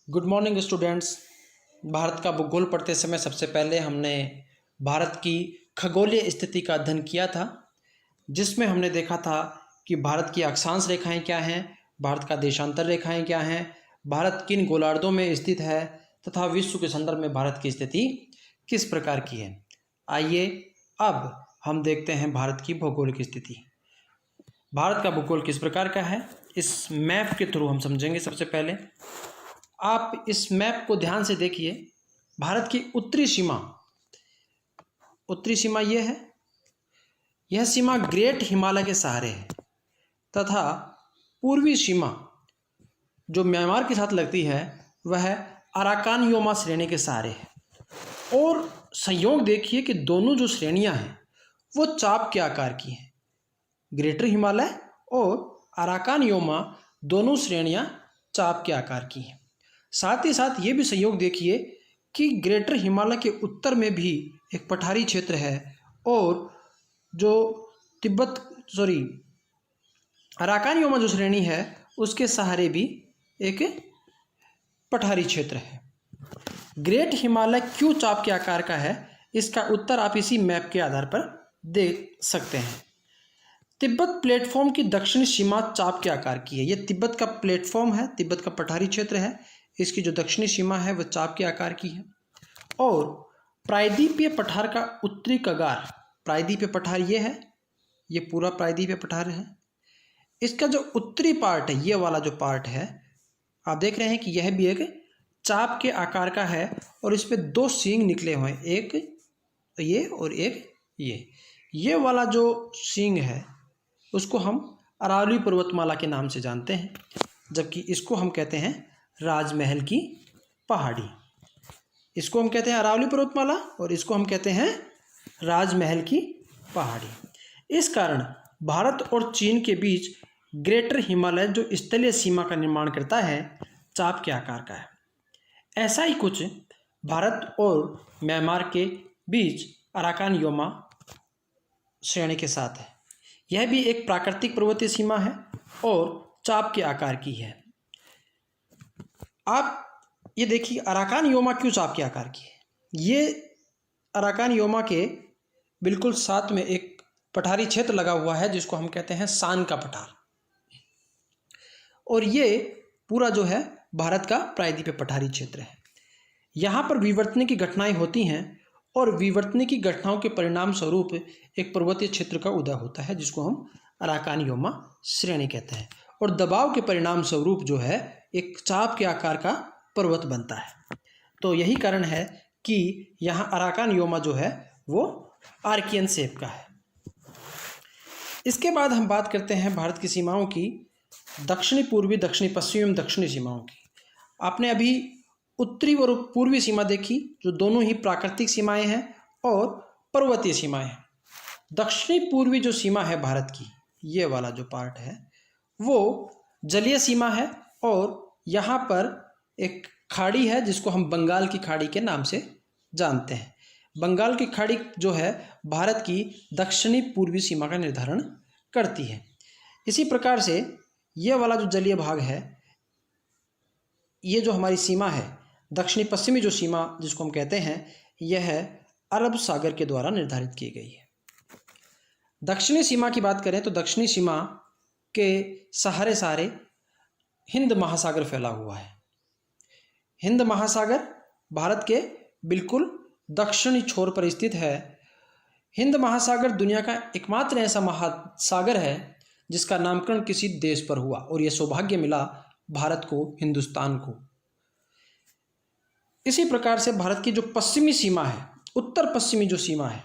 Good morning students. Bharat का भूगोल पढ़ते समय सबसे पहले हमने भारत की खगोलीय स्थिति का अध्ययन किया था, जिसमें हमने देखा था कि भारत की अक्षांश रेखाएं क्या हैं, भारत का देशांतर रेखाएं क्या हैं, भारत किन गोलार्धों में स्थित है तथा विश्व के संदर्भ में भारत की स्थिति किस प्रकार की है। आइए अब हम देखते हैं भारत की भौगोलिक स्थिति। भारत का भूगोल किस प्रकार का है, इस मैप के थ्रू हम समझेंगे। सबसे पहले आप इस मैप को ध्यान से देखिए। भारत की उत्तरी सीमा ये है। यह सीमा ग्रेट हिमालय के सहारे है तथा पूर्वी सीमा जो म्यांमार के साथ लगती है वह अराकान योमा श्रेणी के सहारे है। और संयोग देखिए कि दोनों जो श्रेणियां हैं वो चाप के आकार की हैं। ग्रेटर हिमालय और अराकान योमा दोनों श्रेणियां चाप के आकार की हैं। साथ ही साथ ये भी संयोग देखिए कि ग्रेटर हिमालय के उत्तर में भी एक पठारी क्षेत्र है और जो अराकान योमा जो श्रेणी है उसके सहारे भी एक पठारी क्षेत्र है। ग्रेट हिमालय क्यों चाप के आकार का है, इसका उत्तर आप इसी मैप के आधार पर देख सकते हैं। तिब्बत प्लेटफॉर्म की दक्षिणी सीमा चाप के आकार की है। यह तिब्बत का प्लेटफॉर्म है, तिब्बत का पठारी क्षेत्र है। इसकी जो दक्षिणी सीमा है वह चाप के आकार की है। और प्रायद्वीपीय पठार का उत्तरी कगार, प्रायद्वीपीय पठार ये है, ये पूरा प्रायद्वीपीय पठार है। इसका जो उत्तरी पार्ट है, ये वाला जो पार्ट है, आप देख रहे हैं कि यह भी एक चाप के आकार का है और इस पे दो सींग निकले हुए हैं, एक ये और एक ये वाला जो सींग है उसको हम अरावली पर्वतमाला के नाम से जानते हैं, जबकि इसको हम कहते हैं राजमहल की पहाड़ी। इसको हम कहते हैं अरावली पर्वतमाला और इसको हम कहते हैं राजमहल की पहाड़ी। इस कारण भारत और चीन के बीच ग्रेटर हिमालय जो स्थलीय सीमा का निर्माण करता है चाप के आकार का है। ऐसा ही कुछ भारत और म्यांमार के बीच अराकान योमा श्रेणी के साथ है। यह भी एक प्राकृतिक पर्वतीय सीमा है और चाप के आकार की है। आप ये देखिए अराकान योमा क्यों चाप के आकार की है। ये अराकान योमा के बिल्कुल साथ में एक पठारी क्षेत्र लगा हुआ है जिसको हम कहते हैं सान का पठार, और ये पूरा जो है भारत का प्रायद्वीपीय पठारी क्षेत्र है। यहाँ पर विवर्तन की घटनाएं होती हैं और विवर्तन की घटनाओं के परिणाम स्वरूप एक पर्वतीय क्षेत्र का उदय होता है जिसको हम अराकान योमा श्रेणी कहते हैं, और दबाव के परिणाम स्वरूप जो है एक चाप के आकार का पर्वत बनता है। तो यही कारण है कि यहाँ अराकान योमा जो है वो आर्कियन शेप का है। इसके बाद हम बात करते हैं भारत की सीमाओं की, दक्षिणी पूर्वी, दक्षिणी पश्चिमी एवं दक्षिणी सीमाओं की। आपने अभी उत्तरी और पूर्वी सीमा देखी जो दोनों ही प्राकृतिक सीमाएं हैं और पर्वतीय सीमाएं हैं। दक्षिणी पूर्वी जो सीमा है भारत की, ये वाला जो पार्ट है वो जलीय सीमा है और यहाँ पर एक खाड़ी है जिसको हम बंगाल की खाड़ी के नाम से जानते हैं। बंगाल की खाड़ी जो है भारत की दक्षिणी पूर्वी सीमा का निर्धारण करती है। इसी प्रकार से ये वाला जो जलीय भाग है, ये जो हमारी सीमा है दक्षिणी पश्चिमी जो सीमा जिसको हम कहते हैं, यह अरब सागर के द्वारा निर्धारित की गई है। दक्षिणी सीमा की बात करें तो दक्षिणी सीमा के सहारे हिंद महासागर फैला हुआ है। हिंद महासागर भारत के बिल्कुल दक्षिणी छोर पर स्थित है। हिंद महासागर दुनिया का एकमात्र ऐसा महासागर है जिसका नामकरण किसी देश पर हुआ, और यह सौभाग्य मिला भारत को, हिंदुस्तान को। इसी प्रकार से भारत की जो पश्चिमी सीमा है, उत्तर पश्चिमी जो सीमा है,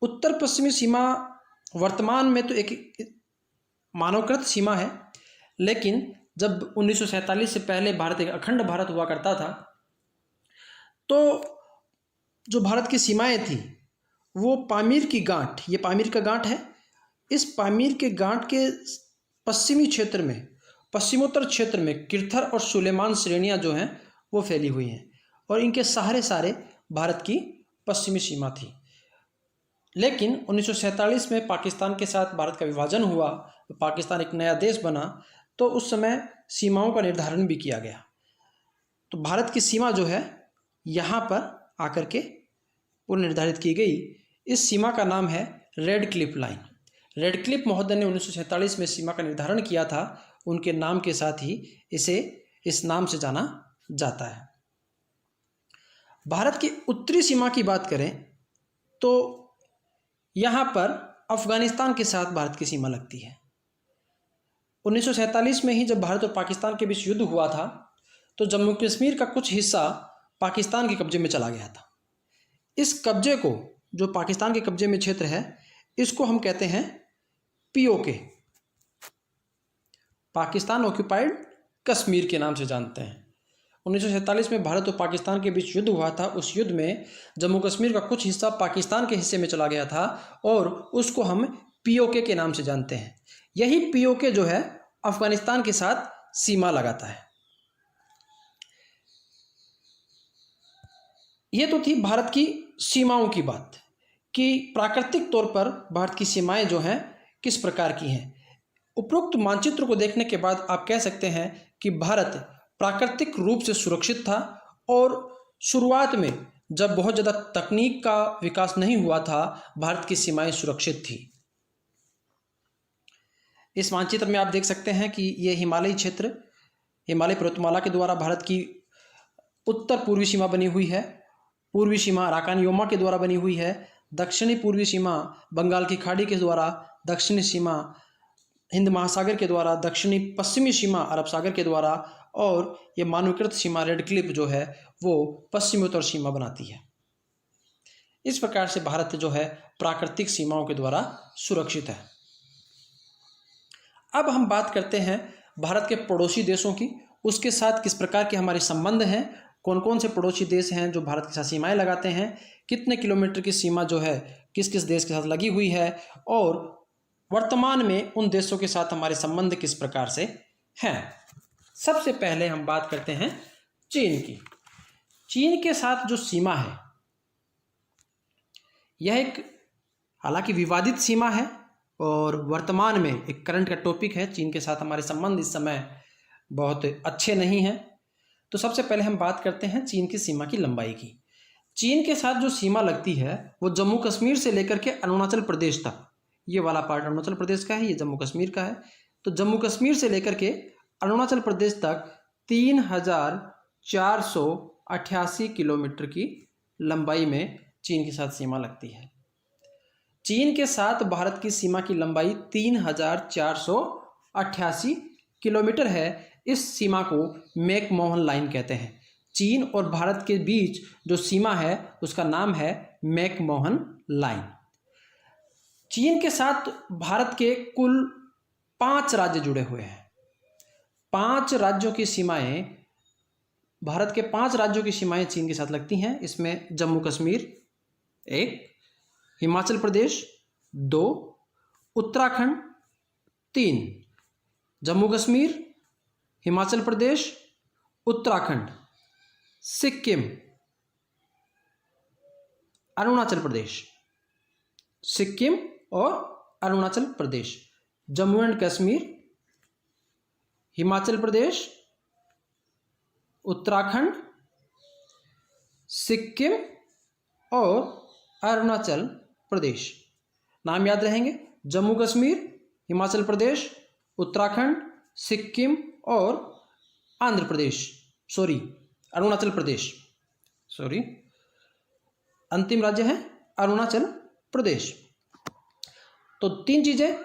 उत्तर पश्चिमी सीमा वर्तमान में तो एक मानवकृत सीमा है, लेकिन जब 1947 से पहले भारत एक अखंड भारत हुआ करता था तो जो भारत की सीमाएं थी वो पामीर की गांठ, ये पामीर का गांठ है, इस पामीर के गांठ के पश्चिमी क्षेत्र में, पश्चिमोत्तर क्षेत्र में किरथर और सुलेमान श्रेणियां जो हैं वो फैली हुई हैं और इनके सहारे भारत की पश्चिमी सीमा थी। लेकिन 1947 में पाकिस्तान के साथ भारत का विभाजन हुआ, पाकिस्तान एक नया देश बना, तो उस समय सीमाओं का निर्धारण भी किया गया। तो भारत की सीमा जो है यहाँ पर आकर के पूर्व निर्धारित की गई। इस सीमा का नाम है red Cliff line. Red Cliff महोदय ने 1947 में सीमा का निर्धारण किया था। उनके नाम के साथ ही इसे इस नाम से जाना जाता है। भारत की उत्तरी सीमा की बात करें तो यहाँ पर अफगानिस्तान के साथ भारत की सीमा लगती है। 1947 में ही जब भारत और पाकिस्तान के बीच युद्ध हुआ था तो जम्मू कश्मीर का कुछ हिस्सा पाकिस्तान के कब्जे में चला गया था। इस कब्जे को, जो पाकिस्तान के कब्जे में क्षेत्र है, इसको हम कहते हैं पीओके, पाकिस्तान ऑक्यूपाइड कश्मीर के नाम से जानते हैं। 1947 में भारत और पाकिस्तान के बीच युद्ध हुआ था। उस युद्ध में जम्मू कश्मीर का कुछ हिस्सा पाकिस्तान के हिस्से में चला गया था और उसको हम पीओके के नाम से जानते हैं। यही पीओके जो है अफगानिस्तान के साथ सीमा लगाता है। ये तो थी भारत की सीमाओं की बात कि प्राकृतिक तौर पर भारत की सीमाएं जो हैं किस प्रकार की हैं। उपरोक्त मानचित्र को देखने के बाद आप कह सकते हैं कि भारत प्राकृतिक रूप से सुरक्षित था और शुरुआत में जब बहुत ज़्यादा तकनीक का विकास नहीं हुआ था, भारत की सीमाएं सुरक्षित थी। इस मानचित्र में आप देख सकते हैं कि ये हिमालयी क्षेत्र, हिमालय पर्वतमाला के द्वारा भारत की उत्तर पूर्वी सीमा बनी हुई है। पूर्वी सीमा अराकान योमा के द्वारा बनी हुई है। दक्षिणी पूर्वी सीमा बंगाल की खाड़ी के द्वारा, दक्षिणी सीमा हिंद महासागर के द्वारा, दक्षिणी पश्चिमी सीमा अरब सागर के द्वारा, और ये मानवीकृत सीमा रेड क्लिफ जो है वो पश्चिमोत्तर सीमा बनाती है। इस प्रकार से भारत जो है प्राकृतिक सीमाओं के द्वारा सुरक्षित है। अब हम बात करते हैं भारत के पड़ोसी देशों की, उसके साथ किस प्रकार के हमारे संबंध हैं, कौन कौन से पड़ोसी देश हैं जो भारत के साथ सीमाएं लगाते हैं, कितने किलोमीटर की सीमा जो है किस किस देश के साथ लगी हुई है, और वर्तमान में उन देशों के साथ हमारे संबंध किस प्रकार से हैं। सबसे पहले हम बात करते हैं चीन की। चीन के साथ जो सीमा है यह एक हालांकि विवादित सीमा है और वर्तमान में एक करंट का टॉपिक है। चीन के साथ हमारे संबंध इस समय बहुत अच्छे नहीं हैं। तो सबसे पहले हम बात करते हैं चीन की सीमा की लंबाई की। चीन के साथ जो सीमा लगती है वो जम्मू कश्मीर से लेकर के अरुणाचल प्रदेश तक, ये वाला पार्ट अरुणाचल प्रदेश का है, ये जम्मू कश्मीर का है। तो जम्मू कश्मीर से लेकर के अरुणाचल प्रदेश तक 3488 किलोमीटर की लंबाई में चीन के साथ सीमा लगती है। चीन के साथ भारत की सीमा की लंबाई 3488 किलोमीटर है। इस सीमा को मैकमोहन लाइन कहते हैं। चीन और भारत के बीच जो सीमा है उसका नाम है मैकमोहन लाइन। चीन के साथ भारत के कुल 5 राज्य जुड़े हुए हैं। 5 राज्यों की सीमाएं, भारत के 5 राज्यों की सीमाएं चीन के साथ लगती हैं। इसमें जम्मू कश्मीर 1, हिमाचल प्रदेश 2, उत्तराखंड 3, जम्मू कश्मीर, हिमाचल प्रदेश, उत्तराखंड, सिक्किम, अरुणाचल प्रदेश, सिक्किम और अरुणाचल प्रदेश, जम्मू एंड कश्मीर, हिमाचल प्रदेश, उत्तराखंड, सिक्किम और अरुणाचल प्रदेश। नाम याद रहेंगे, जम्मू कश्मीर, हिमाचल प्रदेश, उत्तराखंड, सिक्किम और आंध्र प्रदेश, अरुणाचल प्रदेश, अंतिम राज्य है अरुणाचल प्रदेश। तो 3 चीजें,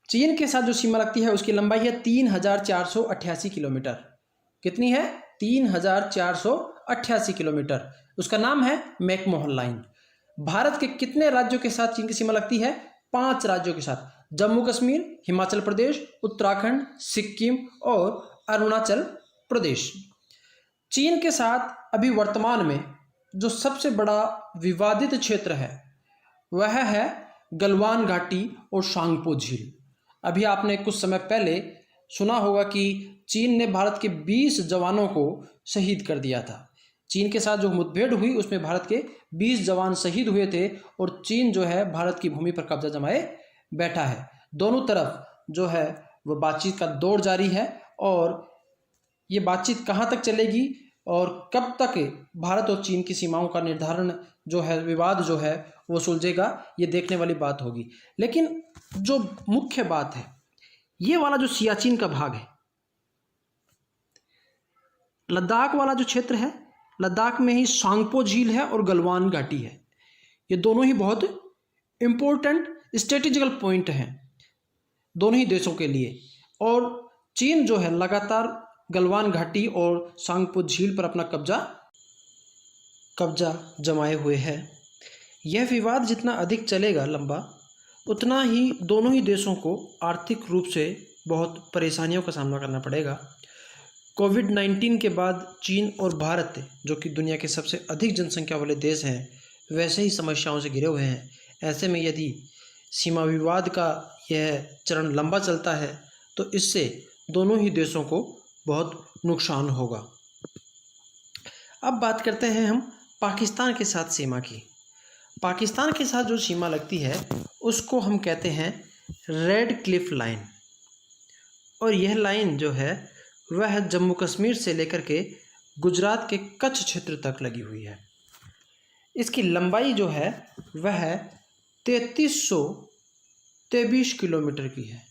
चीन के साथ जो सीमा लगती है उसकी लंबाई है 3488 किलोमीटर। कितनी है? 3488 किलोमीटर। उसका नाम है मैकमोहन लाइन। भारत के कितने राज्यों के साथ चीन की सीमा लगती है? 5 राज्यों के साथ, जम्मू कश्मीर, हिमाचल प्रदेश, उत्तराखंड, सिक्किम और अरुणाचल प्रदेश। चीन के साथ अभी वर्तमान में जो सबसे बड़ा विवादित क्षेत्र है वह है गलवान घाटी और शांगपो झील। अभी आपने कुछ समय पहले सुना होगा कि चीन ने भारत के 20 जवानों को शहीद कर दिया था। चीन के साथ जो मुठभेड़ हुई उसमें भारत के 20 जवान शहीद हुए थे और चीन जो है भारत की भूमि पर कब्जा जमाए बैठा है। दोनों तरफ जो है वो बातचीत का दौर जारी है और ये बातचीत कहाँ तक चलेगी और कब तक भारत और चीन की सीमाओं का निर्धारण जो है, विवाद जो है वो सुलझेगा, ये देखने वाली बात होगी। लेकिन जो मुख्य बात है, ये वाला जो सियाचिन का भाग है, लद्दाख वाला जो क्षेत्र है, लद्दाख में ही सांगपो झील है और गलवान घाटी है। ये दोनों ही बहुत इम्पोर्टेंट स्ट्रेटेजिकल पॉइंट हैं दोनों ही देशों के लिए। और चीन जो है लगातार गलवान घाटी और सांगपो झील पर अपना कब्जा जमाए हुए है। यह विवाद जितना अधिक चलेगा लंबा, उतना ही दोनों ही देशों को आर्थिक रूप से बहुत परेशानियों का सामना करना पड़ेगा। कोविड-19 के बाद चीन और भारत, जो कि दुनिया के सबसे अधिक जनसंख्या वाले देश हैं, वैसे ही समस्याओं से घिरे हुए हैं। ऐसे में यदि सीमा विवाद का यह चरण लंबा चलता है तो इससे दोनों ही देशों को बहुत नुकसान होगा। अब बात करते हैं हम पाकिस्तान के साथ सीमा की। पाकिस्तान के साथ जो सीमा लगती है उसको हम कहते हैं रेड क्लिफ लाइन। और यह लाइन जो है वह जम्मू कश्मीर से लेकर के गुजरात के कच्छ क्षेत्र तक लगी हुई है। इसकी लंबाई जो है वह 3323 किलोमीटर की है।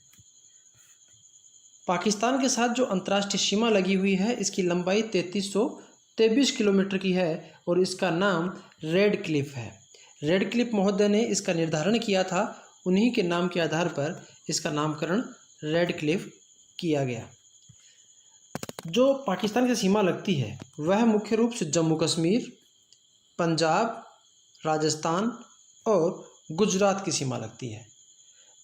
पाकिस्तान के साथ जो अंतर्राष्ट्रीय सीमा लगी हुई है, इसकी लंबाई 3323 किलोमीटर की है और इसका नाम रेड क्लिफ है। रेड क्लिफ महोदय ने इसका निर्धारण किया था, उन्हीं के नाम के आधार पर इसका नामकरण रेड क्लिफ किया गया। जो पाकिस्तान की सीमा लगती है वह मुख्य रूप से जम्मू कश्मीर, पंजाब, राजस्थान और गुजरात की सीमा लगती है।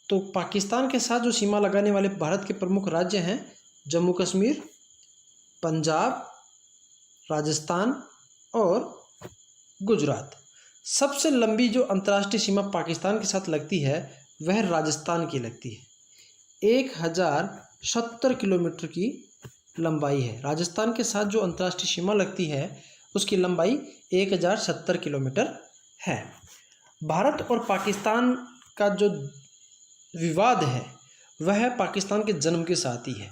तो पाकिस्तान के साथ जो सीमा लगाने वाले भारत के प्रमुख राज्य हैं जम्मू कश्मीर, पंजाब, राजस्थान और गुजरात। सबसे लंबी जो अंतर्राष्ट्रीय सीमा पाकिस्तान के साथ लगती है वह राजस्थान की लगती है। 1070 किलोमीटर की लंबाई है। राजस्थान के साथ जो अंतर्राष्ट्रीय सीमा लगती है उसकी लंबाई 1070 किलोमीटर है। भारत और पाकिस्तान का जो विवाद है वह पाकिस्तान के जन्म के साथ ही है।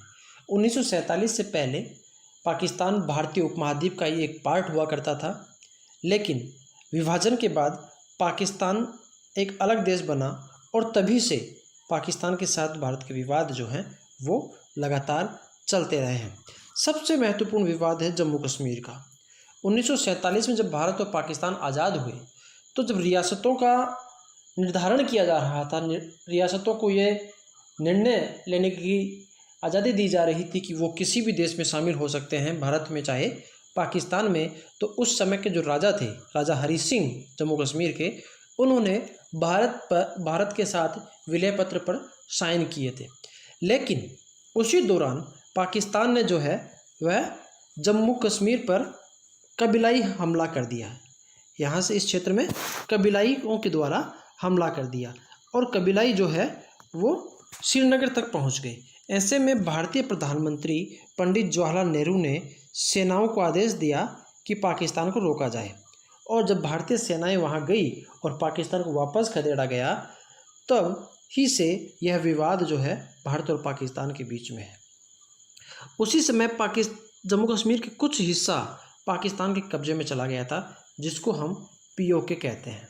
1947 से पहले पाकिस्तान भारतीय उपमहाद्वीप का ही एक पार्ट हुआ करता था, लेकिन विभाजन के बाद पाकिस्तान एक अलग देश बना और तभी से पाकिस्तान के साथ भारत के विवाद जो हैं वो लगातार चलते रहे हैं। सबसे महत्वपूर्ण विवाद है जम्मू कश्मीर का। 1947 में जब भारत और पाकिस्तान आज़ाद हुए तो जब रियासतों का निर्धारण किया जा रहा था, रियासतों को ये निर्णय लेने की आज़ादी दी जा रही थी कि वो किसी भी देश में शामिल हो सकते हैं, भारत में चाहे पाकिस्तान में, तो उस समय के जो राजा थे, राजा हरी सिंह जम्मू कश्मीर के, उन्होंने भारत के साथ विलय पत्र पर साइन किए थे। लेकिन उसी दौरान पाकिस्तान ने जो है वह जम्मू कश्मीर पर कबीलाई हमला कर दिया। यहाँ से इस क्षेत्र में कबीलाइयों के द्वारा हमला कर दिया और कबीलाई जो है वो श्रीनगर तक पहुँच गए। ऐसे में भारतीय प्रधानमंत्री पंडित जवाहरलाल नेहरू ने सेनाओं को आदेश दिया कि पाकिस्तान को रोका जाए। और जब भारतीय सेनाएं वहां गई और पाकिस्तान को वापस खदेड़ा गया, तब ही से यह विवाद जो है भारत और पाकिस्तान के बीच में है। उसी समय जम्मू कश्मीर के कुछ हिस्सा पाकिस्तान के कब्जे में चला गया था, जिसको हम POK कहते हैं,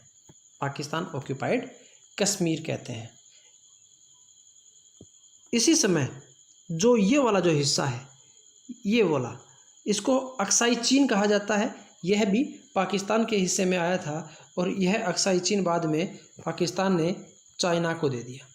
पाकिस्तान ऑक्यूपाइड कश्मीर कहते हैं। इसी समय जो ये वाला जो हिस्सा है, ये वाला, इसको अक्साई चीन कहा जाता है। यह भी पाकिस्तान के हिस्से में आया था और यह अक्साई चीन बाद में पाकिस्तान ने चाइना को दे दिया।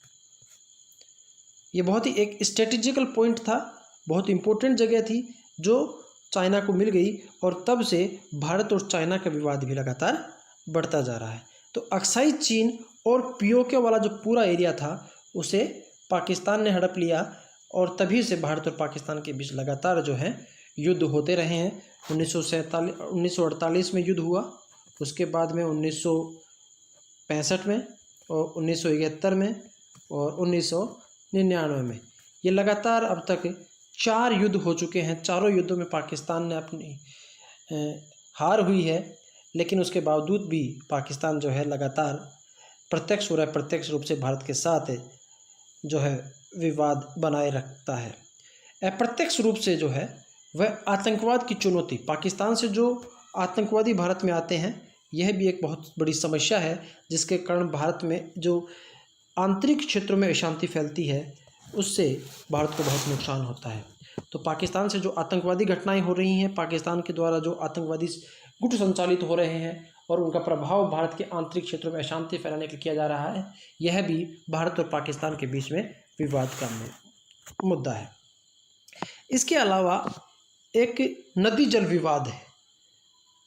ये बहुत ही एक स्ट्रेटेजिकल पॉइंट था, बहुत इम्पोर्टेंट जगह थी जो चाइना को मिल गई और तब से भारत और चाइना का विवाद भी लगातार बढ़ता जा रहा है। तो अक्साई चीन और POK वाला जो पूरा एरिया था उसे पाकिस्तान ने हड़प लिया और तभी से भारत और पाकिस्तान के बीच लगातार जो है युद्ध होते रहे हैं। 1948 में युद्ध हुआ, उसके बाद में 1965 में और 1971 में और 1999 में, ये लगातार अब तक 4 युद्ध हो चुके हैं। चारों युद्धों में पाकिस्तान ने अपनी हार हुई है, लेकिन उसके बावजूद भी पाकिस्तान जो है लगातार प्रत्यक्ष और अप्रत्यक्ष रूप से भारत के साथ जो है विवाद बनाए रखता है। अप्रत्यक्ष रूप से जो है वह आतंकवाद की चुनौती। पाकिस्तान से जो आतंकवादी भारत में आते हैं, यह भी एक बहुत बड़ी समस्या है, जिसके कारण भारत में जो आंतरिक क्षेत्रों में अशांति फैलती है, उससे भारत को बहुत नुकसान होता है। तो पाकिस्तान से जो आतंकवादी घटनाएं हो रही हैं, पाकिस्तान के द्वारा जो आतंकवादी गुट संचालित हो रहे हैं और उनका प्रभाव भारत के आंतरिक क्षेत्रों में अशांति फैलाने के लिए किया जा रहा है, यह भी भारत और पाकिस्तान के बीच में विवाद का मुद्दा है। इसके अलावा एक नदी जल विवाद है।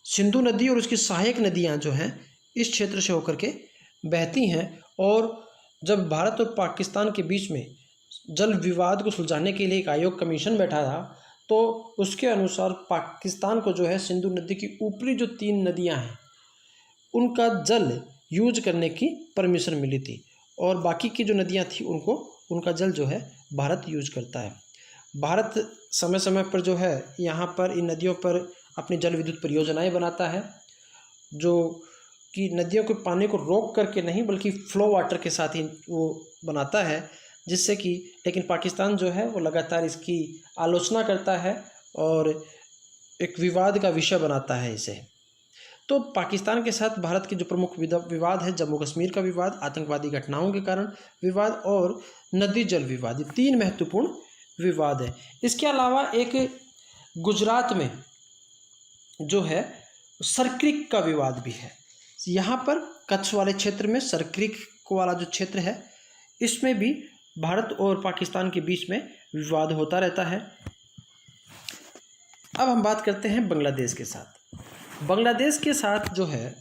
सिंधु नदी और उसकी सहायक नदियां जो हैं इस क्षेत्र से होकर के बहती हैं, और जब भारत और पाकिस्तान के बीच में जल विवाद को सुलझाने के लिए एक आयोग कमीशन बैठा था, तो उसके अनुसार पाकिस्तान को जो है सिंधु नदी की ऊपरी जो 3 नदियां हैं उनका जल यूज करने की परमिशन मिली थी, और बाकी की जो नदियां थी उनका जल जो है भारत यूज करता है। भारत समय समय पर जो है यहाँ पर इन नदियों पर अपनी जल विद्युत परियोजनाएं बनाता है, जो कि नदियों के पानी को रोक करके नहीं बल्कि फ्लो वाटर के साथ ही वो बनाता है, जिससे कि लेकिन पाकिस्तान जो है वो लगातार इसकी आलोचना करता है और एक विवाद का विषय बनाता है इसे। तो पाकिस्तान के साथ भारत के जो प्रमुख विवाद है, जम्मू कश्मीर का विवाद, आतंकवादी घटनाओं के कारण विवाद और नदी जल विवाद, ये 3 महत्वपूर्ण विवाद है। इसके अलावा एक गुजरात में जो है सरक्रिक का विवाद भी है। यहाँ पर कच्छ वाले क्षेत्र में सरक्रिक वाला जो क्षेत्र है, इसमें भी भारत और पाकिस्तान के बीच में विवाद होता रहता है। अब हम बात करते हैं बांग्लादेश के साथ। बांग्लादेश के साथ जो है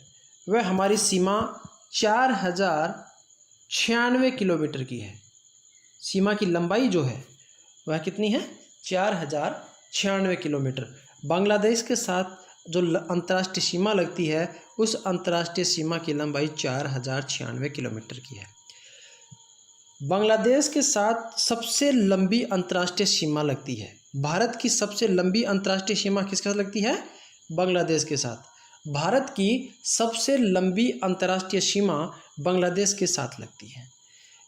वह हमारी सीमा 4096 किलोमीटर की है। सीमा की लंबाई जो है वह कितनी है? 4096 किलोमीटर। बांग्लादेश के साथ जो अंतर्राष्ट्रीय सीमा लगती है, उस अंतर्राष्ट्रीय सीमा की लंबाई 4096 किलोमीटर की है। बांग्लादेश के साथ सबसे लंबी अंतर्राष्ट्रीय सीमा लगती है। भारत की सबसे लंबी अंतर्राष्ट्रीय सीमा किसके साथ लगती है? बांग्लादेश के साथ। भारत की सबसे लंबी अंतर्राष्ट्रीय सीमा बांग्लादेश के साथ लगती है।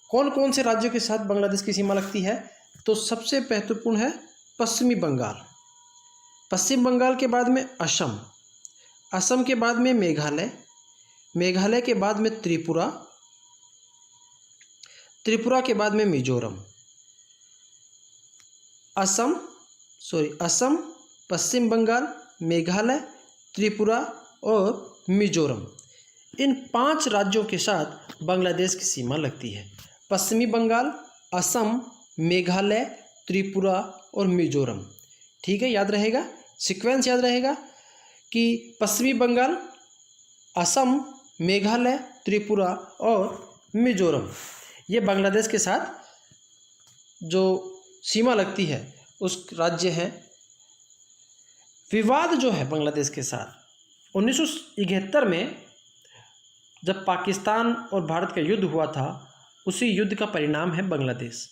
कौन कौन से राज्यों के साथ बांग्लादेश की सीमा लगती है? तो सबसे महत्वपूर्ण है पश्चिमी बंगाल। पश्चिम बंगाल के बाद में असम, असम के बाद में मेघालय, मेघालय के बाद में त्रिपुरा, त्रिपुरा के बाद में मिजोरम। असम, पश्चिम बंगाल, मेघालय, त्रिपुरा और मिजोरम, इन 5 राज्यों के साथ बांग्लादेश की सीमा लगती है। पश्चिमी बंगाल, असम, मेघालय, त्रिपुरा और मिजोरम। ठीक है, याद रहेगा, सीक्वेंस याद रहेगा कि पश्चिमी बंगाल, असम, मेघालय, त्रिपुरा और मिजोरम, ये बांग्लादेश के साथ जो सीमा लगती है उस राज्य हैं। विवाद जो है बांग्लादेश के साथ 1971 में जब पाकिस्तान और भारत का युद्ध हुआ था, उसी युद्ध का परिणाम है बांग्लादेश।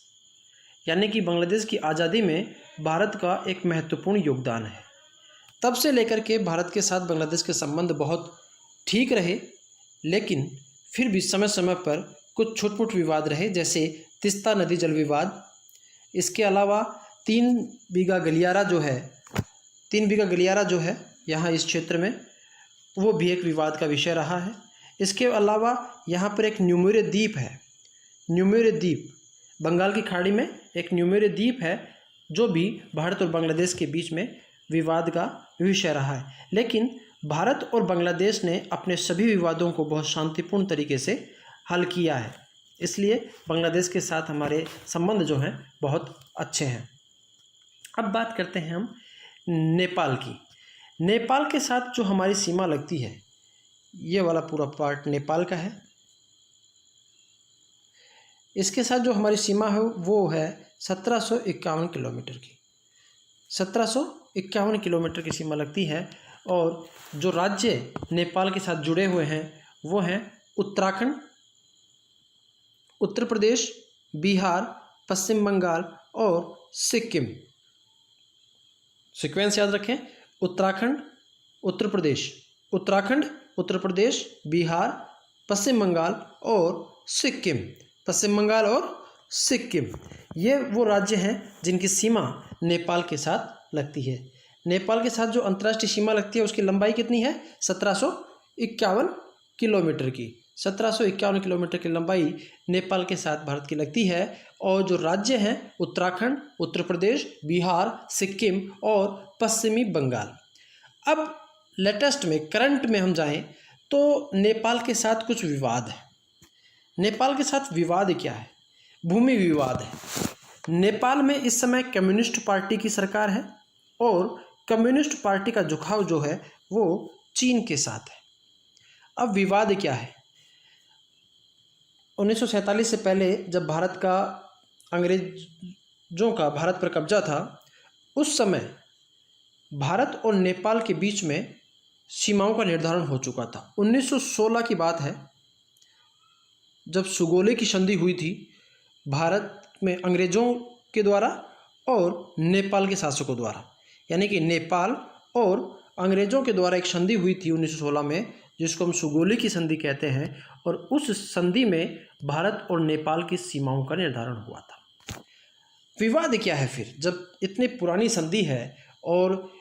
यानी कि बांग्लादेश की आज़ादी में भारत का एक महत्वपूर्ण योगदान है। तब से लेकर के भारत के साथ बांग्लादेश के संबंध बहुत ठीक रहे, लेकिन फिर भी समय समय पर कुछ छोट-मोट विवाद रहे, जैसे तिस्ता नदी जल विवाद। इसके अलावा 3 बीघा गलियारा जो है यहाँ इस क्षेत्र में, वो भी एक विवाद का विषय रहा है। इसके अलावा यहाँ पर एक न्यूमेरे द्वीप है, न्यूमेरे द्वीप, बंगाल की खाड़ी में एक न्यूमेरे द्वीप है, जो भी भारत और बांग्लादेश के बीच में विवाद का विषय रहा है। लेकिन भारत और बांग्लादेश ने अपने सभी विवादों को बहुत शांतिपूर्ण तरीके से हल किया है, इसलिए बांग्लादेश के साथ हमारे संबंध जो हैं बहुत अच्छे हैं। अब बात करते हैं हम नेपाल की। नेपाल के साथ जो हमारी सीमा लगती है, ये वाला पूरा पार्ट नेपाल का है। इसके साथ जो हमारी सीमा है वो है 1751 किलोमीटर की। 1751 किलोमीटर की सीमा लगती है। और जो राज्य नेपाल के साथ जुड़े हुए हैं वो हैं उत्तराखंड, उत्तर प्रदेश, बिहार, पश्चिम बंगाल और सिक्किम। सीक्वेंस याद रखें, उत्तराखंड, उत्तर प्रदेश, बिहार, पश्चिम बंगाल और सिक्किम। पश्चिम बंगाल और सिक्किम, ये वो राज्य हैं जिनकी सीमा नेपाल के साथ लगती है। नेपाल के साथ जो अंतर्राष्ट्रीय सीमा लगती है उसकी लंबाई कितनी है? 1751 किलोमीटर की। 1751 किलोमीटर की लंबाई नेपाल के साथ भारत की लगती है। और जो राज्य हैं उत्तराखंड, उत्तर प्रदेश, बिहार, सिक्किम और पश्चिमी बंगाल। अब लेटेस्ट में, करंट में हम जाएं तो नेपाल के साथ कुछ विवाद है। नेपाल के साथ विवाद क्या है? भूमि विवाद है। नेपाल में इस समय कम्युनिस्ट पार्टी की सरकार है और कम्युनिस्ट पार्टी का झुकाव जो है वो चीन के साथ है। अब विवाद क्या है? 1947 से पहले जब भारत का अंग्रेजों का भारत पर कब्जा था, उस समय भारत और नेपाल के बीच में सीमाओं का निर्धारण हो चुका था। 1916 की बात है जब सुगोले की संधि हुई थी भारत में अंग्रेजों के द्वारा और नेपाल के शासकों द्वारा। यानी कि नेपाल और अंग्रेजों के द्वारा एक संधि हुई थी 1916 में, जिसको हम सुगोली की संधि कहते हैं। और उस संधि में भारत और नेपाल की सीमाओं का निर्धारण हुआ था। विवाद क्या है फिर? जब इतनी पुरानी संधि है और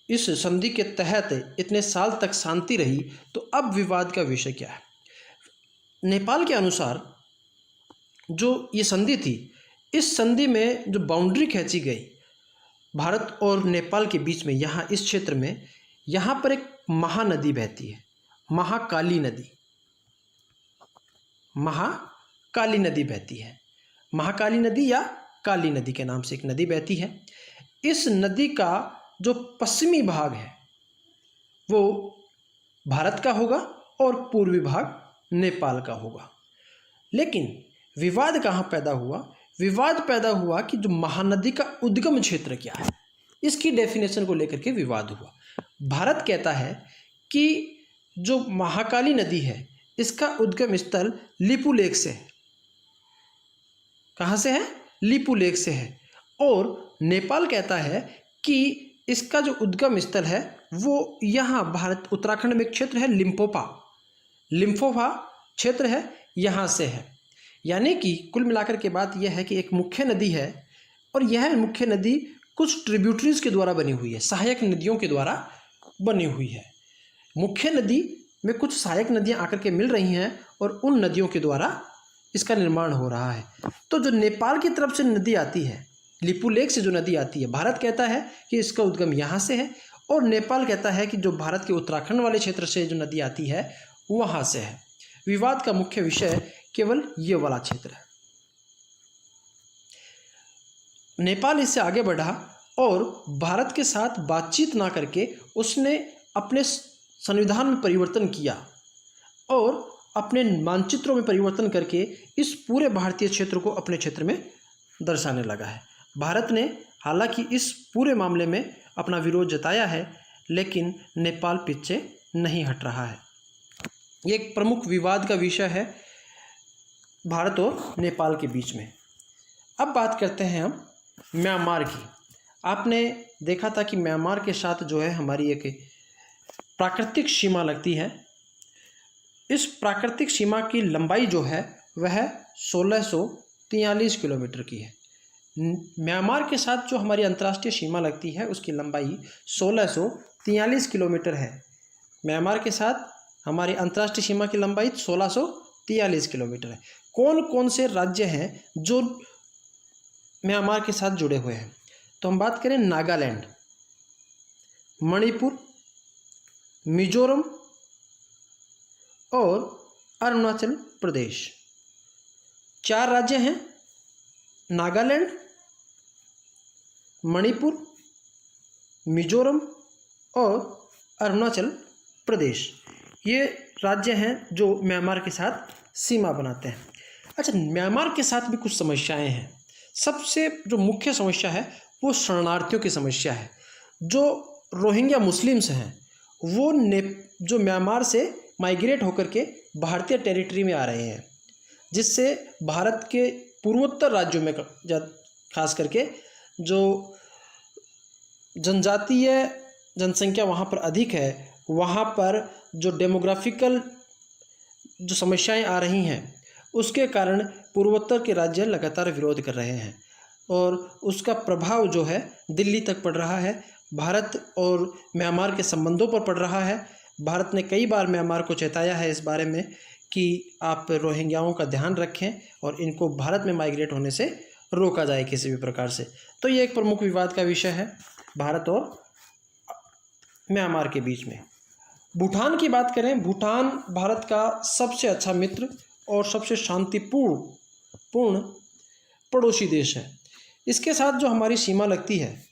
इस संधि के तहत इतने साल तक शांति रही, तो अब विवाद का विषय क्या है? नेपाल के अनुसार जो ये संधि थी, इस संधि में जो बाउंड्री खींची गई भारत और नेपाल के बीच में, यहाँ इस क्षेत्र में, यहाँ पर एक महानदी बहती है, महाकाली नदी। महाकाली नदी बहती है। महाकाली नदी या काली नदी के नाम से एक नदी बहती है। इस नदी का जो पश्चिमी भाग है वो भारत का होगा और पूर्वी भाग नेपाल का होगा। लेकिन विवाद कहाँ पैदा हुआ? विवाद पैदा हुआ कि जो महानदी का उद्गम क्षेत्र क्या है, इसकी डेफिनेशन को लेकर के विवाद हुआ। भारत कहता है कि जो महाकाली नदी है इसका उद्गम स्थल लिपू लेक से है। कहाँ से है? लिपू लेक से है। और नेपाल कहता है कि इसका जो उद्गम स्थल है वो यहाँ भारत उत्तराखंड में एक क्षेत्र है लिम्फोपा क्षेत्र है, यहाँ से है। यानी कि कुल मिलाकर के बात यह है कि एक मुख्य नदी है और यह मुख्य नदी कुछ ट्रिब्यूटरीज के द्वारा बनी हुई है, सहायक नदियों के द्वारा बनी हुई है। मुख्य नदी में कुछ सहायक नदियाँ आकर के मिल रही हैं और उन नदियों के द्वारा इसका निर्माण हो रहा है। तो जो नेपाल की तरफ से नदी आती है, लिपू लेक से जो नदी आती है, भारत कहता है कि इसका उद्गम यहाँ से है और नेपाल कहता है कि जो भारत के उत्तराखंड वाले क्षेत्र से जो नदी आती है वहाँ से है। विवाद का मुख्य विषय केवल ये वाला क्षेत्र है। नेपाल इससे आगे बढ़ा और भारत के साथ बातचीत ना करके उसने अपने संविधान में परिवर्तन किया और अपने मानचित्रों में परिवर्तन करके इस पूरे भारतीय क्षेत्र को अपने क्षेत्र में दर्शाने लगा है। भारत ने हालांकि इस पूरे मामले में अपना विरोध जताया है, लेकिन नेपाल पीछे नहीं हट रहा है। ये एक प्रमुख विवाद का विषय है भारत और नेपाल के बीच में। अब बात करते हैं हम म्यांमार की। आपने देखा था कि म्यांमार के साथ जो है हमारी एक प्राकृतिक सीमा लगती है। इस प्राकृतिक सीमा की लंबाई जो है वह 1643 किलोमीटर की है। म्यांमार के साथ जो हमारी अंतर्राष्ट्रीय सीमा लगती है उसकी लंबाई 1643 किलोमीटर है। म्यांमार के साथ हमारी अंतर्राष्ट्रीय सीमा की लंबाई 1643 किलोमीटर है। कौन कौन से राज्य हैं जो म्यांमार के साथ जुड़े हुए हैं? तो हम बात करें नागालैंड, मणिपुर, मिजोरम और अरुणाचल प्रदेश। 4 राज्य हैं, नागालैंड, मणिपुर, मिजोरम और अरुणाचल प्रदेश। ये राज्य हैं जो म्यांमार के साथ सीमा बनाते हैं। अच्छा, म्यांमार के साथ भी कुछ समस्याएं हैं। सबसे जो मुख्य समस्या है वो शरणार्थियों की समस्या है। जो रोहिंग्या मुस्लिम्स हैं वो जो म्यांमार से माइग्रेट होकर के भारतीय टेरिटरी में आ रहे हैं, जिससे भारत के पूर्वोत्तर राज्यों में खास करके जो जनजातीय जनसंख्या वहाँ पर अधिक है, वहाँ पर जो डेमोग्राफिकल जो समस्याएं आ रही हैं उसके कारण पूर्वोत्तर के राज्य लगातार विरोध कर रहे हैं। और उसका प्रभाव जो है दिल्ली तक पड़ रहा है। भारत और म्यांमार के संबंधों पर पड़ रहा है। भारत ने कई बार म्यांमार को चेताया है इस बारे में कि आप रोहिंग्याओं का ध्यान रखें और इनको भारत में माइग्रेट होने से रोका जाए किसी भी प्रकार से। तो ये एक प्रमुख विवाद का विषय है भारत और म्यांमार के बीच में। भूटान की बात करें, भूटान भारत का सबसे अच्छा मित्र और सबसे शांतिपूर्ण पड़ोसी देश है। इसके साथ जो हमारी सीमा लगती है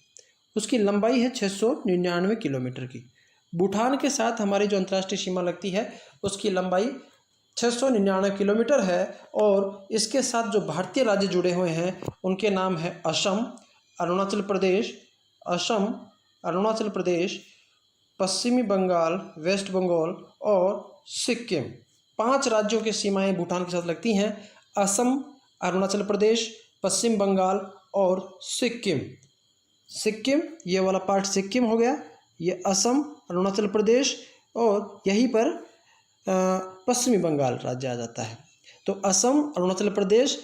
उसकी लंबाई है 699 किलोमीटर की। भूटान के साथ हमारी जो अंतर्राष्ट्रीय सीमा लगती है उसकी लंबाई 699 किलोमीटर है। और इसके साथ जो भारतीय राज्य जुड़े हुए हैं उनके नाम है असम, अरुणाचल प्रदेश, पश्चिमी बंगाल, वेस्ट बंगाल और सिक्किम। 5 राज्यों की सीमाएं भूटान के साथ लगती हैं। असम, अरुणाचल प्रदेश, पश्चिम बंगाल और सिक्किम ये वाला पार्ट सिक्किम हो गया, ये असम, अरुणाचल प्रदेश और यहीं पर पश्चिमी बंगाल राज्य आ जाता है। तो असम, अरुणाचल प्रदेश,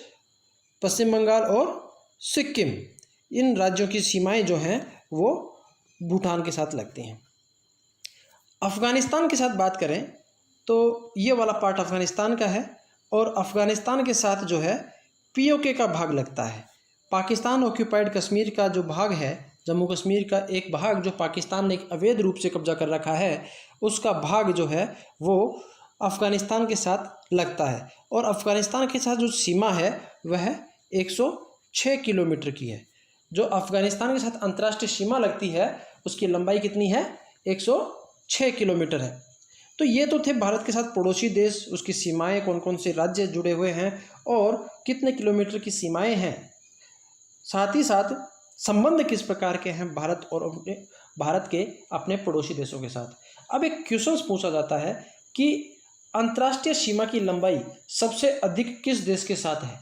पश्चिम बंगाल और सिक्किम, इन राज्यों की सीमाएं जो हैं वो भूटान के साथ लगती हैं। अफ़गानिस्तान के साथ बात करें तो ये वाला पार्ट अफ़गानिस्तान का है और अफ़गानिस्तान के साथ जो है पीओके का भाग लगता है। पाकिस्तान ऑक्यूपाइड कश्मीर का जो भाग है, जम्मू कश्मीर का एक भाग जो पाकिस्तान ने एक अवैध रूप से कब्जा कर रखा है, उसका भाग जो है वो अफ़गानिस्तान के साथ लगता है। और अफ़गानिस्तान के साथ जो सीमा है वह 106 किलोमीटर की है। जो अफ़गानिस्तान के साथ अंतर्राष्ट्रीय सीमा लगती है उसकी लंबाई कितनी है? 106 किलोमीटर है। तो ये तो थे भारत के साथ पड़ोसी देश, उसकी सीमाएं, कौन कौन से राज्य जुड़े हुए हैं और कितने किलोमीटर की सीमाएं हैं, साथ ही साथ संबंध किस प्रकार के हैं भारत के अपने पड़ोसी देशों के साथ। अब एक क्वेश्चन पूछा जाता है कि अंतर्राष्ट्रीय सीमा की लंबाई सबसे अधिक किस देश के साथ है?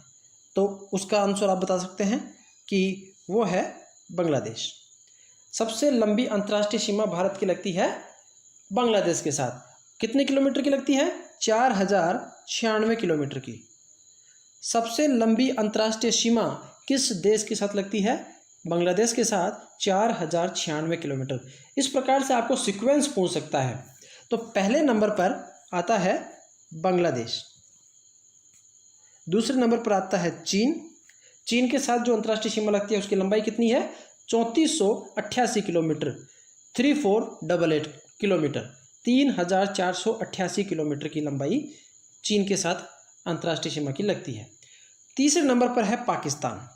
तो उसका आंसर आप बता सकते हैं कि वो है बांग्लादेश। सबसे लंबी अंतर्राष्ट्रीय सीमा भारत की लगती है बांग्लादेश के साथ। कितने किलोमीटर की लगती है? 4096 किलोमीटर की। सबसे लंबी अंतर्राष्ट्रीय सीमा किस देश के साथ लगती है? बांग्लादेश के साथ 4096 किलोमीटर। इस प्रकार से आपको सीक्वेंस पूछ सकता है। तो पहले नंबर पर आता है बांग्लादेश, दूसरे नंबर पर आता है चीन के साथ जो अंतर्राष्ट्रीय सीमा लगती है उसकी लंबाई कितनी है? 3488 किलोमीटर, 3488 किलोमीटर, 3488 किलोमीटर की लंबाई चीन के साथ अंतर्राष्ट्रीय सीमा की लगती है। तीसरे नंबर पर है पाकिस्तान।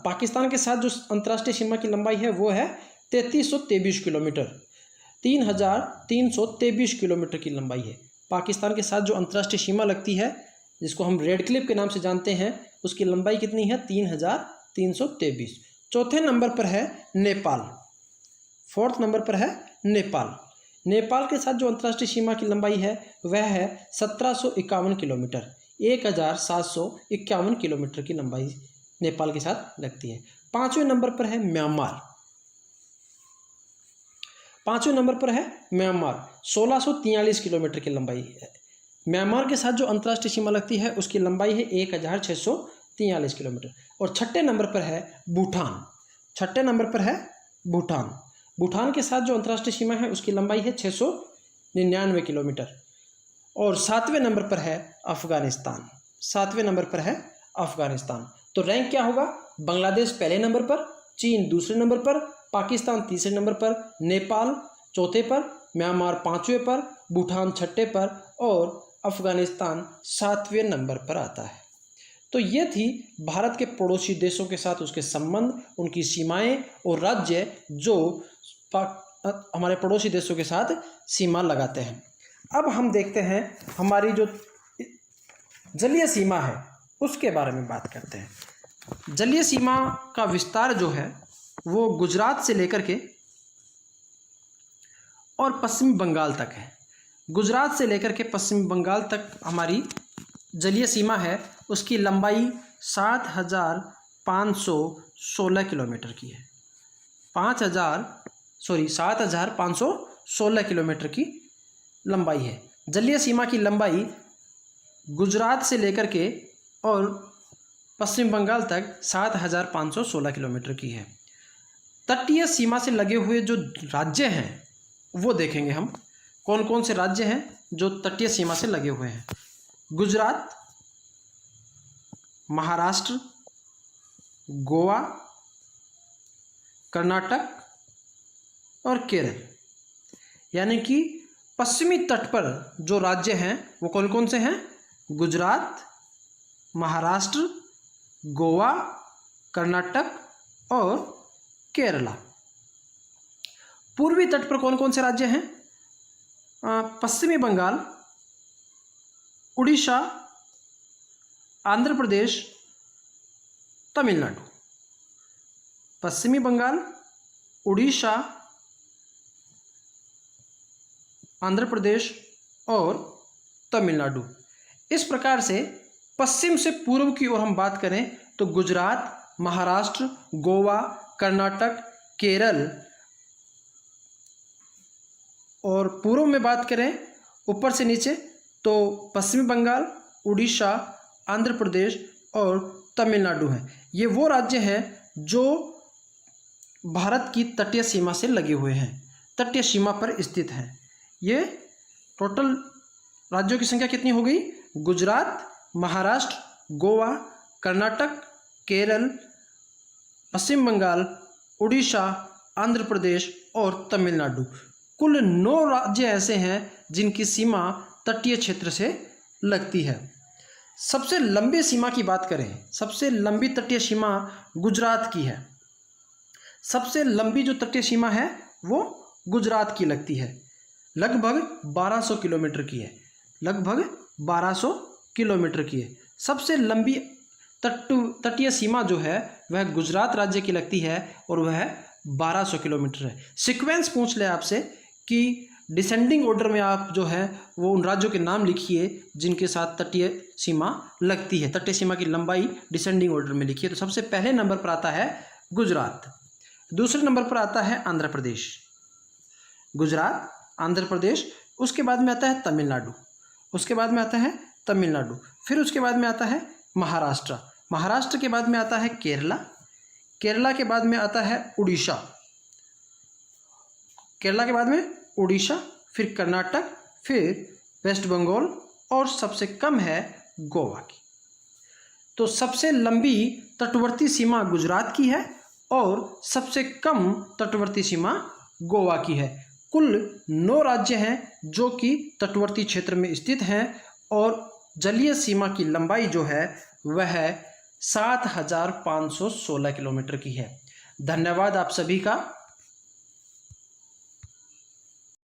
पाकिस्तान के साथ जो अंतर्राष्ट्रीय सीमा की लंबाई है वो है 3323 किलोमीटर, 3323 किलोमीटर की लंबाई है। पाकिस्तान के साथ जो अंतर्राष्ट्रीय सीमा लगती है जिसको हम रेड क्लिफ के नाम से जानते हैं उसकी लंबाई कितनी है? 3323। चौथे नंबर पर है नेपाल। फोर्थ नंबर पर है नेपाल के साथ जो अंतर्राष्ट्रीय सीमा की लंबाई है वह है 1751 किलोमीटर, 1751 किलोमीटर की लंबाई नेपाल के साथ लगती है। पांचवें नंबर पर है म्यांमार। 1643 किलोमीटर की लंबाई है। म्यांमार के साथ जो अंतर्राष्ट्रीय सीमा लगती है उसकी लंबाई है 1643 किलोमीटर। और छठे नंबर पर है भूटान के साथ जो अंतर्राष्ट्रीय सीमा है उसकी लंबाई है 699 किलोमीटर। और सातवें नंबर पर है अफगानिस्तान। तो रैंक क्या होगा? बांग्लादेश पहले नंबर पर, चीन दूसरे नंबर पर, पाकिस्तान तीसरे नंबर पर, नेपाल चौथे पर, म्यांमार पांचवें पर, भूटान छठे पर और अफगानिस्तान सातवें नंबर पर आता है। तो ये थी भारत के पड़ोसी देशों के साथ उसके संबंध, उनकी सीमाएं और राज्य जो हमारे पड़ोसी देशों के साथ सीमा लगाते हैं। अब हम देखते हैं हमारी जो जलीय सीमा है उसके बारे में बात करते हैं। जलीय सीमा का विस्तार जो है वो गुजरात से लेकर के और पश्चिम बंगाल तक है। गुजरात से लेकर के पश्चिम बंगाल तक हमारी जलीय सीमा है, उसकी लंबाई 7516 किलोमीटर की है। 7516 किलोमीटर की लंबाई है। जलीय सीमा की लंबाई गुजरात से लेकर के और पश्चिम बंगाल तक 7,516 किलोमीटर की है। तटीय सीमा से लगे हुए जो राज्य हैं वो देखेंगे हम, कौन कौन से राज्य हैं जो तटीय सीमा से लगे हुए हैं। गुजरात, महाराष्ट्र, गोवा, कर्नाटक और केरल। यानी कि पश्चिमी तट पर जो राज्य हैं वो कौन कौन से हैं? गुजरात, महाराष्ट्र, गोवा, कर्नाटक और केरला। पूर्वी तट पर कौन कौन से राज्य हैं? पश्चिमी बंगाल, उड़ीसा, आंध्र प्रदेश, तमिलनाडु। पश्चिमी बंगाल, उड़ीसा, आंध्र प्रदेश और तमिलनाडु। इस प्रकार से पश्चिम से पूर्व की ओर हम बात करें तो गुजरात, महाराष्ट्र, गोवा, कर्नाटक, केरल, और पूर्व में बात करें ऊपर से नीचे तो पश्चिमी बंगाल, उड़ीसा, आंध्र प्रदेश और तमिलनाडु हैं। ये वो राज्य हैं जो भारत की तटीय सीमा से लगे हुए हैं, तटीय सीमा पर स्थित हैं। ये टोटल राज्यों की संख्या कितनी हो गई? गुजरात, महाराष्ट्र, गोवा, कर्नाटक, केरल, पश्चिम बंगाल, उड़ीसा, आंध्र प्रदेश और तमिलनाडु। कुल 9 राज्य ऐसे हैं जिनकी सीमा तटीय क्षेत्र से लगती है। सबसे लंबी सीमा की बात करें, सबसे लंबी तटीय सीमा गुजरात की है। सबसे लंबी जो तटीय सीमा है वो गुजरात की लगती है, लगभग 1200 किलोमीटर की है, लगभग 1200 किलोमीटर की है। सबसे लंबी तटीय सीमा जो है वह गुजरात राज्य की लगती है और वह 1200 किलोमीटर है। सीक्वेंस पूछ ले आपसे कि डिसेंडिंग ऑर्डर में आप जो है वो उन राज्यों के नाम लिखिए जिनके साथ तटीय सीमा लगती है, तटीय सीमा की लंबाई डिसेंडिंग ऑर्डर में लिखिए। तो सबसे पहले नंबर पर आता है गुजरात, दूसरे नंबर पर आता है आंध्र प्रदेश, गुजरात, आंध्र प्रदेश, उसके बाद में आता है तमिलनाडु, उसके बाद में आता है तमिलनाडु, फिर उसके बाद में आता है महाराष्ट्र, महाराष्ट्र के बाद में आता है केरला, केरला के बाद में आता है उड़ीसा, केरला के बाद में उड़ीसा, फिर कर्नाटक, फिर वेस्ट बंगाल और सबसे कम है गोवा की। तो सबसे लंबी तटवर्ती सीमा गुजरात की है और सबसे कम तटवर्ती सीमा गोवा की है। कुल 9 राज्य हैं जो कि तटवर्ती क्षेत्र में स्थित हैं और जलीय सीमा की लंबाई जो है वह 7,516 किलोमीटर की है। धन्यवाद आप सभी का।